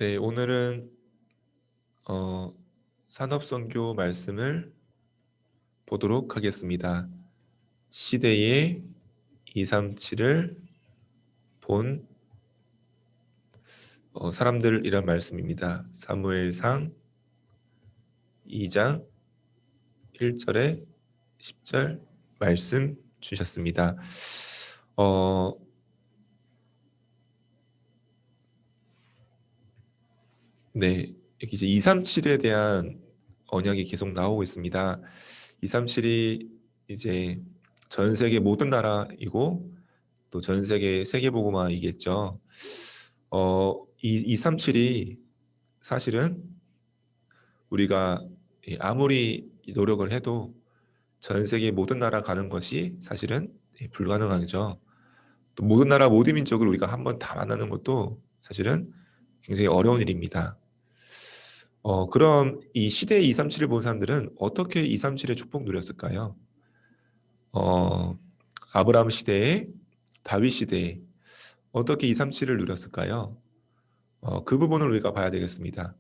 네, 오늘은 산업선교 말씀을 보도록 하겠습니다. 시대의 237을 본 사람들이란 말씀입니다. 사무엘상 2장 1절에 10절 말씀 주셨습니다. 네, 여기 이제 237에 대한 언약이 계속 나오고 있습니다. 237이 이제 전 세계 모든 나라이고 또 전 세계 세계복음화이겠죠. 237이 사실은 우리가 아무리 노력을 해도 전 세계 모든 나라 가는 것이 사실은 불가능하죠. 또 모든 나라 모든 민족을 우리가 한번 다 만나는 것도 사실은 굉장히 어려운 일입니다. 그럼 이 시대 237을 본 사람들은 어떻게 237의 축복 누렸을까요? 아브라함 시대에 다윗 시대에 어떻게 237을 누렸을까요? 그 부분을 우리가 봐야 되겠습니다.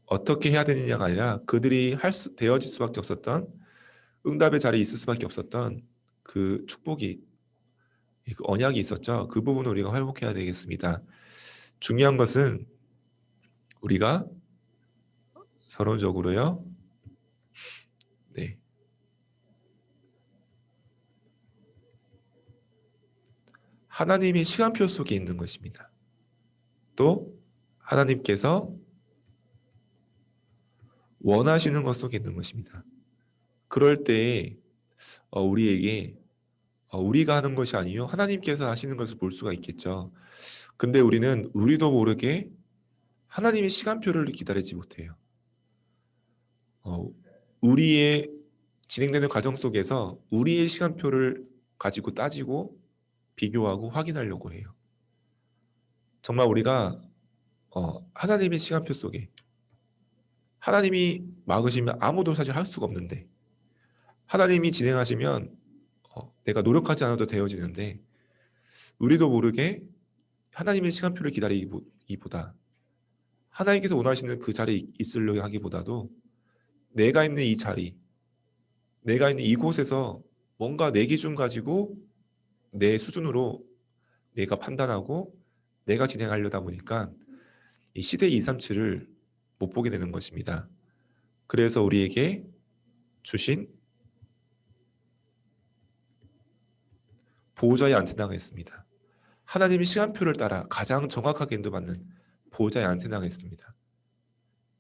어떻게 해야 되느냐가 아니라 그들이 되어질 수밖에 없었던 응답의 자리에 있을 수밖에 없었던 그 축복이 그 언약이 있었죠. 그 부분을 우리가 회복해야 되겠습니다. 중요한 것은 우리가 서론적으로요. 네. 하나님의 시간표 속에 있는 것입니다. 또 하나님께서 원하시는 것 속에 있는 것입니다. 그럴 때에 우리에게 우리가 하는 것이 아니요 하나님께서 하시는 것을 볼 수가 있겠죠. 근데 우리는 우리도 모르게 하나님의 시간표를 기다리지 못해요. 우리의 진행되는 과정 속에서 우리의 시간표를 가지고 따지고 비교하고 확인하려고 해요. 정말 우리가 하나님의 시간표 속에 하나님이 막으시면 아무도 사실 할 수가 없는데 하나님이 진행하시면 내가 노력하지 않아도 되어지는데 우리도 모르게 하나님의 시간표를 기다리기보다 하나님께서 원하시는 그 자리에 있으려고 하기보다도 내가 있는 이 자리, 내가 있는 이곳에서 뭔가 내 기준 가지고 내 수준으로 내가 판단하고 내가 진행하려다 보니까 이 시대 237을 못 보게 되는 것입니다. 그래서 우리에게 주신 보호자의 안테나가 있습니다. 하나님의 시간표를 따라 가장 정확하게 인도받는 보호자의 안테나가 있습니다.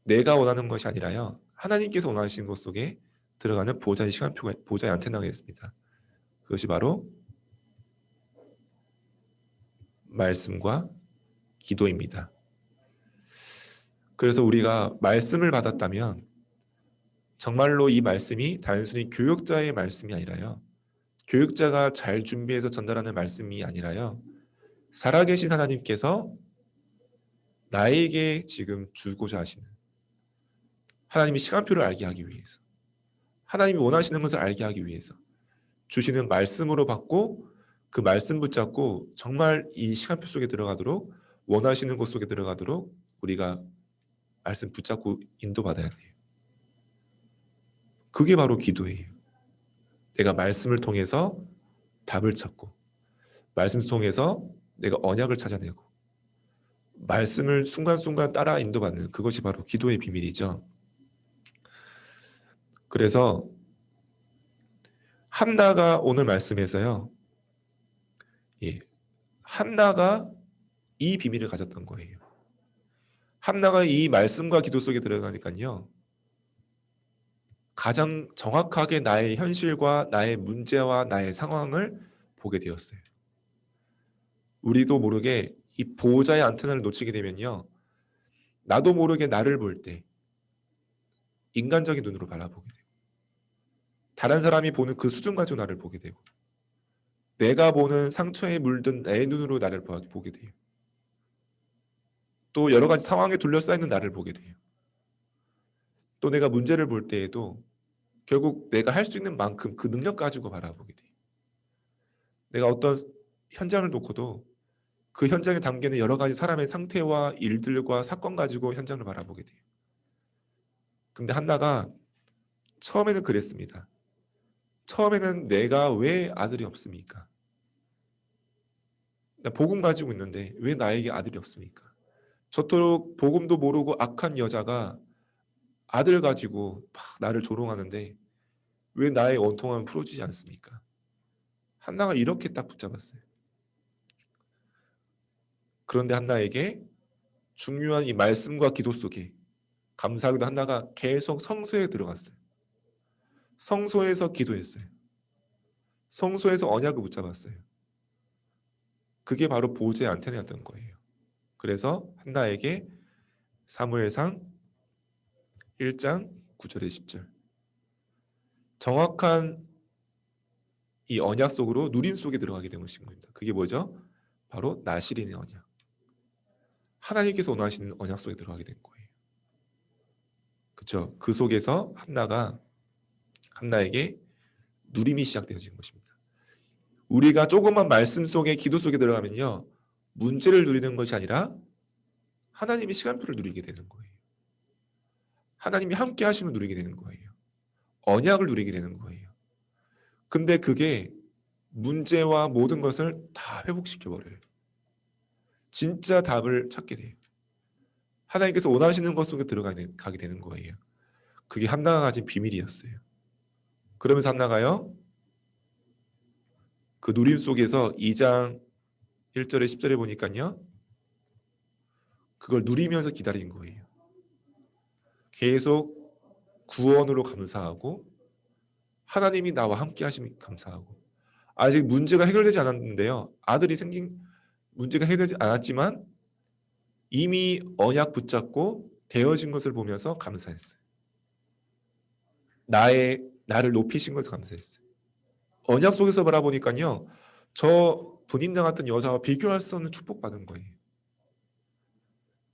내가 원하는 것이 아니라요. 하나님께서 원하시는 것 속에 들어가는 보호자의 시간표가, 보호자의 안테나가 있습니다. 그것이 바로 말씀과 기도입니다. 그래서 우리가 말씀을 받았다면 정말로 이 말씀이 단순히 교육자의 말씀이 아니라요. 교육자가 잘 준비해서 전달하는 말씀이 아니라요. 살아계신 하나님께서 나에게 지금 주고자 하시는 하나님의 시간표를 알게 하기 위해서 하나님이 원하시는 것을 알게 하기 위해서 주시는 말씀으로 받고 그 말씀 붙잡고 정말 이 시간표 속에 들어가도록 원하시는 곳 속에 들어가도록 우리가 말씀 붙잡고 인도받아야 돼요. 그게 바로 기도예요. 내가 말씀을 통해서 답을 찾고 말씀을 통해서 내가 언약을 찾아내고 말씀을 순간순간 따라 인도받는 그것이 바로 기도의 비밀이죠. 그래서 한나가 오늘 말씀에서요. 한나가 이 비밀을 가졌던 거예요. 한나가 이 말씀과 기도 속에 들어가니까요. 가장 정확하게 나의 현실과 나의 문제와 나의 상황을 보게 되었어요. 우리도 모르게 이 보호자의 안테나를 놓치게 되면요. 나도 모르게 나를 볼 때 인간적인 눈으로 바라보게 되고 다른 사람이 보는 그 수준 가지고 나를 보게 되고 내가 보는 상처에 물든 내 눈으로 나를 보게 돼요. 또 여러 가지 상황에 둘러싸이는 나를 보게 돼요. 또 내가 문제를 볼 때에도 결국 내가 할 수 있는 만큼 그 능력 가지고 바라보게 돼요. 내가 어떤 현장을 놓고도 그 현장에 담겨 있는 여러 가지 사람의 상태와 일들과 사건 가지고 현장을 바라보게 돼요. 근데 한나가 처음에는 그랬습니다. 처음에는 내가 왜 아들이 없습니까? 나 복음 가지고 있는데 왜 나에게 아들이 없습니까? 저토록 복음도 모르고 악한 여자가 아들 가지고 막 나를 조롱하는데 왜 나의 원통함은 풀어지지 않습니까? 한나가 이렇게 딱 붙잡았어요. 그런데 한나에게 중요한 이 말씀과 기도 속에 감사하게도 한나가 계속 성소에 들어갔어요. 성소에서 기도했어요. 성소에서 언약을 붙잡았어요. 그게 바로 보호자의 안테나였던 거예요. 그래서 한나에게 사무엘상 1장 9절에 10절 정확한 이 언약 속으로 누림 속에 들어가게 된 것입니다. 그게 뭐죠? 바로 나실인의 언약. 하나님께서 원하시는 언약 속에 들어가게 된 거예요. 그렇죠? 그 속에서 한나에게 누림이 시작되어진 것입니다. 우리가 조그만 말씀 속에 기도 속에 들어가면요. 문제를 누리는 것이 아니라 하나님의 시간표를 누리게 되는 거예요. 하나님이 함께 하심을 누리게 되는 거예요. 언약을 누리게 되는 거예요. 근데 그게 문제와 모든 것을 다 회복시켜 버려요. 진짜 답을 찾게 돼요. 하나님께서 원하시는 것 속에 들어가게 되는 거예요. 그게 한나가 가진 비밀이었어요. 그러면서 한나가요. 그 누림 속에서 2장 1절에 10절에 보니까요. 그걸 누리면서 기다린 거예요. 계속 구원으로 감사하고 하나님이 나와 함께 하심이 감사하고 아직 문제가 해결되지 않았는데요. 아들이 생긴 문제가 해결되지 않았지만 이미 언약 붙잡고 되어진 것을 보면서 감사했어요. 나를 높이신 것을 감사했어요. 언약 속에서 바라보니까요. 저 분인당 같은 여자와 비교할 수 없는 축복받은 거예요.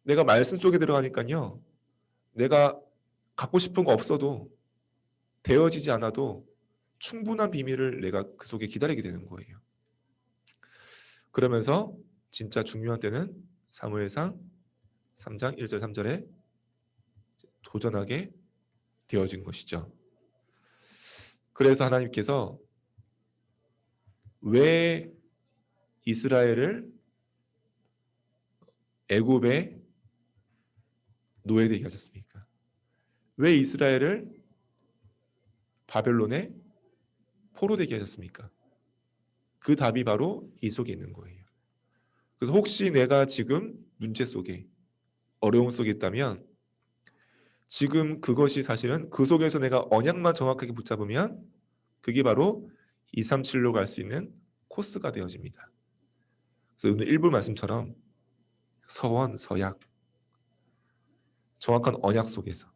내가 말씀 속에 들어가니까요. 내가 갖고 싶은 거 없어도 되어지지 않아도 충분한 비밀을 내가 그 속에 기다리게 되는 거예요. 그러면서 진짜 중요한 때는 사무엘상 3장 1절 3절에 도전하게 되어진 것이죠. 그래서 하나님께서 왜 이스라엘을 애굽의 노예되게 하셨습니까? 왜 이스라엘을 바벨론의 포로되게 하셨습니까? 그 답이 바로 이 속에 있는 거예요. 그래서 혹시 내가 지금 문제 속에 어려움 속에 있다면 지금 그것이 사실은 그 속에서 내가 언약만 정확하게 붙잡으면 그게 바로 237로 갈 수 있는 코스가 되어집니다. 그래서 오늘 일부 말씀처럼 서원, 서약 정확한 언약 속에서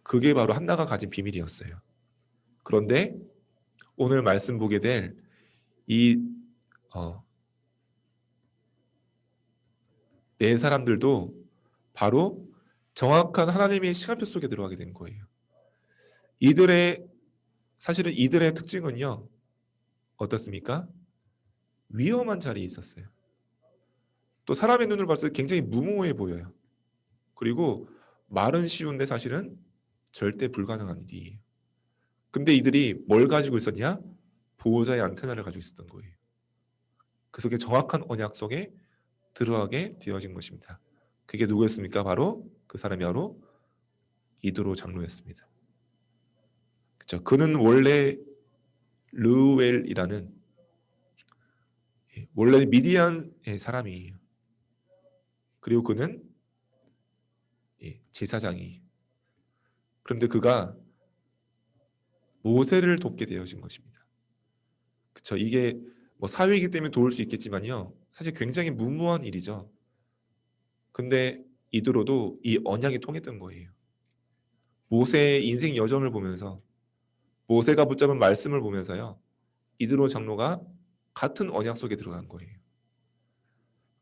그게 바로 한나가 가진 비밀이었어요. 그런데 오늘 말씀 보게 될 이 네 사람들도 바로 정확한 하나님의 시간표 속에 들어가게 된 거예요. 사실은 이들의 특징은요. 어떻습니까? 위험한 자리에 있었어요. 또 사람의 눈으로 봤을 때 굉장히 무모해 보여요. 그리고 말은 쉬운데 사실은 절대 불가능한 일이에요. 근데 이들이 뭘 가지고 있었냐? 보호자의 안테나를 가지고 있었던 거예요. 그 속에 정확한 언약 속에 들어가게 되어진 것입니다. 그게 누구였습니까? 바로 그 사람이 바로 이도로 장로였습니다. 그렇죠? 그는 원래 르우엘이라는 원래 미디안의 사람이에요. 그리고 그는 제사장이에요. 그런데 그가 모세를 돕게 되어진 것입니다. 그렇죠? 이게 뭐 사회이기 때문에 도울 수 있겠지만요. 사실 굉장히 무모한 일이죠. 근데 이도로도 이 언약이 통했던 거예요. 모세의 인생 여정을 보면서 모세가 붙잡은 말씀을 보면서요. 이드로 장로가 같은 언약 속에 들어간 거예요.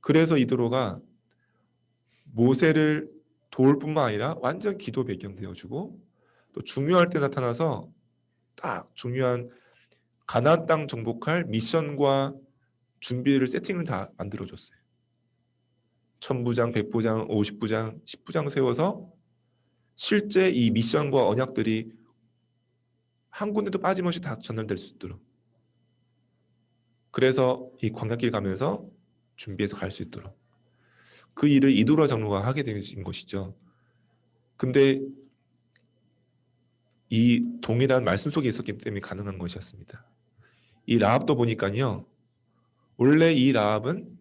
그래서 이드로가 모세를 도울 뿐만 아니라 완전 기도 배경 되어주고 또 중요할 때 나타나서 딱 중요한 가나안 땅 정복할 미션과 준비를 세팅을 다 만들어줬어요. 1000부장, 100부장, 50부장, 10부장 세워서 실제 이 미션과 언약들이 한 군데도 빠짐없이 다 전달될 수 있도록, 그래서 이 광야길 가면서 준비해서 갈 수 있도록 그 일을 이도라 장로가 하게 된 것이죠. 근데 이 동일한 말씀 속에 있었기 때문에 가능한 것이었습니다. 이 라합도 보니까요, 원래 이 라합은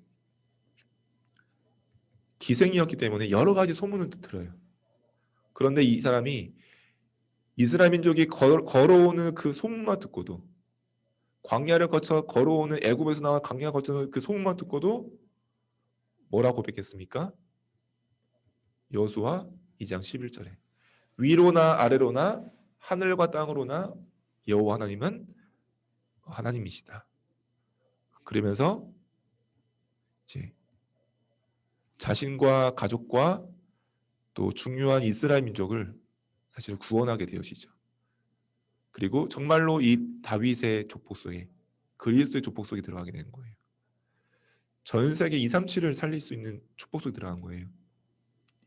기생이었기 때문에 여러 가지 소문을 들어요. 그런데 이 사람이 이스라엘 민족이 걸어오는 그 소문만 듣고도, 광야를 거쳐 걸어오는, 애굽에서 나와 광야 거쳐 그 소문만 듣고도 뭐라고 고백했습니까? 여호수아 2장 11절에 위로나 아래로나 하늘과 땅으로나 여호와 하나님은 하나님이시다. 그러면서 이제 자신과 가족과 또 중요한 이스라엘 민족을 사실 구원하게 되어지죠. 그리고 정말로 이 다윗의 족복 속에, 그리스도의 족복 속에 들어가게 되는 거예요. 전 세계 237을 살릴 수 있는 축복 속에 들어간 거예요.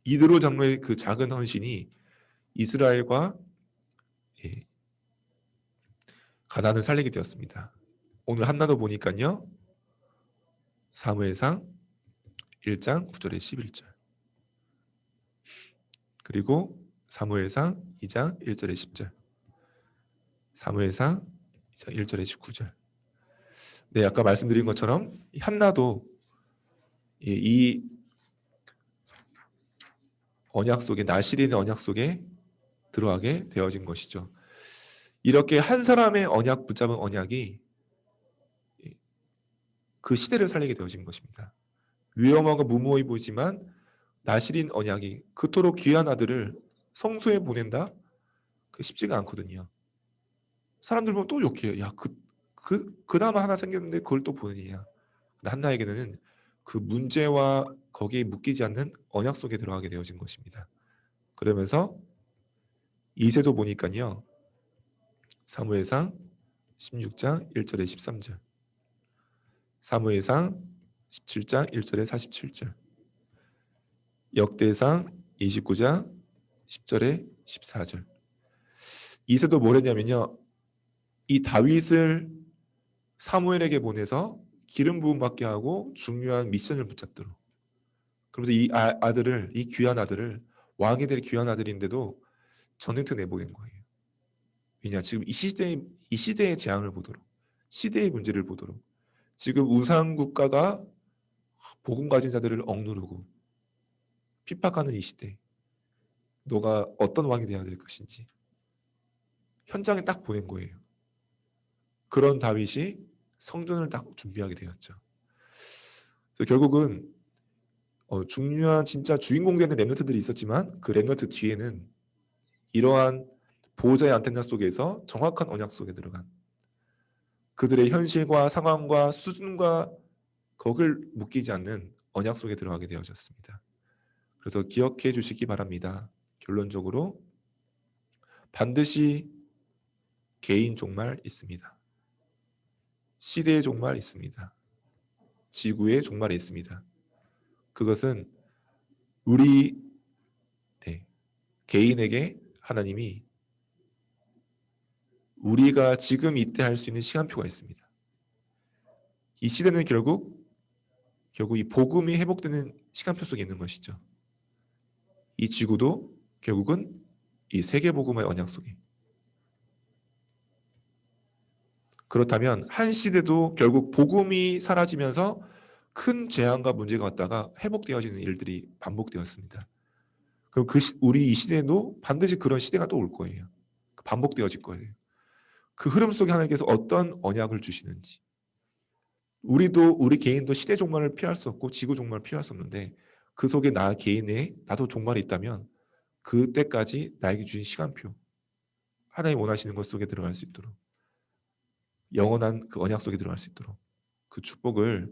이드로 장로의 그 작은 헌신이 이스라엘과 가나안을 살리게 되었습니다. 오늘 한나도 보니까요, 사무엘상 1장 9절에 11절, 그리고 사무엘상 2장 1절에 10절, 사무엘상 2장 1절에 19절. 네, 아까 말씀드린 것처럼 한나도 이 언약 속에, 나실인의 언약 속에 들어가게 되어진 것이죠. 이렇게 한 사람의 언약, 붙잡은 언약이 그 시대를 살리게 되어진 것입니다. 위험하고 무모해 보이지만 나실인 언약이 그토록 귀한 아들을 성소에 보낸다? 그 쉽지가 않거든요. 사람들 보면 또 욕해요. 야, 그나마 하나 생겼는데 그걸 또 보내냐. 한나에게는 그 문제와 거기에 묶이지 않는 언약 속에 들어가게 되어진 것입니다. 그러면서 이세도 보니까요, 사무엘상 16장 1절에 13절, 사무엘상 17장 1절에 47절, 역대상 29장 10절에 14절. 이세도 뭘 했냐면요, 이 다윗을 사무엘에게 보내서 기름 부음 받게 하고 중요한 미션을 붙잡도록, 그러면서 이 아들을, 이 귀한 아들을, 왕이 될 귀한 아들인데도 전쟁터 내보낸 거예요. 왜냐, 지금 이 시대의 재앙을 보도록, 시대의 문제를 보도록, 지금 우상 국가가 복음 가진 자들을 억누르고 핍박하는 이 시대, 너가 어떤 왕이 되어야 될 것인지 현장에 딱 보낸 거예요. 그런 다윗이 성전을 딱 준비하게 되었죠. 그래서 결국은 중요한 진짜 주인공 되는 렘넌트들이 있었지만 그 렘넌트 뒤에는 이러한 보호자의 안테나 속에서 정확한 언약 속에 들어간 그들의 현실과 상황과 수준과 거길 묶이지 않는 언약 속에 들어가게 되어졌습니다. 그래서 기억해 주시기 바랍니다. 결론적으로 반드시 개인 종말 있습니다. 시대의 종말 있습니다. 지구의 종말이 있습니다. 그것은 우리 개인에게 하나님이 우리가 지금 이때 할 수 있는 시간표가 있습니다. 이 시대는 결국 이 복음이 회복되는 시간표 속에 있는 것이죠. 이 지구도 결국은 이 세계 복음의 언약 속에. 그렇다면 한 시대도 결국 복음이 사라지면서 큰 재앙과 문제가 왔다가 회복되어지는 일들이 반복되었습니다. 그럼 우리 이 시대도 반드시 그런 시대가 또 올 거예요. 반복되어질 거예요. 그 흐름 속에 하나님께서 어떤 언약을 주시는지, 우리 개인도 시대 종말을 피할 수 없고 지구 종말을 피할 수 없는데 그 속에 나 개인의 나도 종말이 있다면 그때까지 나에게 주신 시간표, 하나님 원하시는 것 속에 들어갈 수 있도록, 영원한 그 언약 속에 들어갈 수 있도록 그 축복을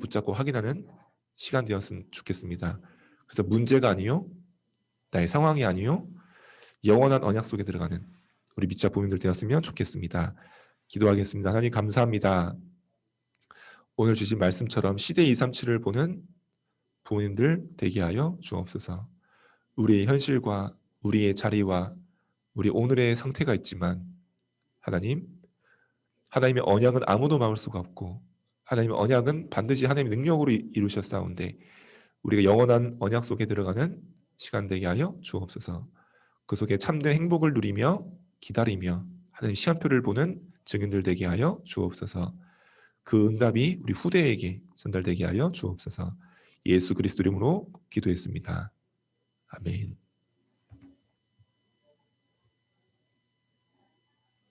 붙잡고 확인하는 시간 되었으면 좋겠습니다. 그래서 문제가 아니요, 나의 상황이 아니요, 영원한 언약 속에 들어가는 우리 밑자 부모님들 되었으면 좋겠습니다. 기도하겠습니다. 하나님 감사합니다. 오늘 주신 말씀처럼 시대 237을 보는 부모님들 되게 하여 주옵소서. 우리의 현실과 우리의 자리와 우리 오늘의 상태가 있지만 하나님의 언약은 아무도 막을 수가 없고 하나님의 언약은 반드시 하나님의 능력으로 이루셨사온데 우리가 영원한 언약 속에 들어가는 시간 되게 하여 주옵소서. 그 속에 참된 행복을 누리며 기다리며 하나님 시간표를 보는 증인들 되게 하여 주옵소서. 그 응답이 우리 후대에게 전달되게 하여 주옵소서. 예수 그리스도 이름으로 기도했습니다. 아멘.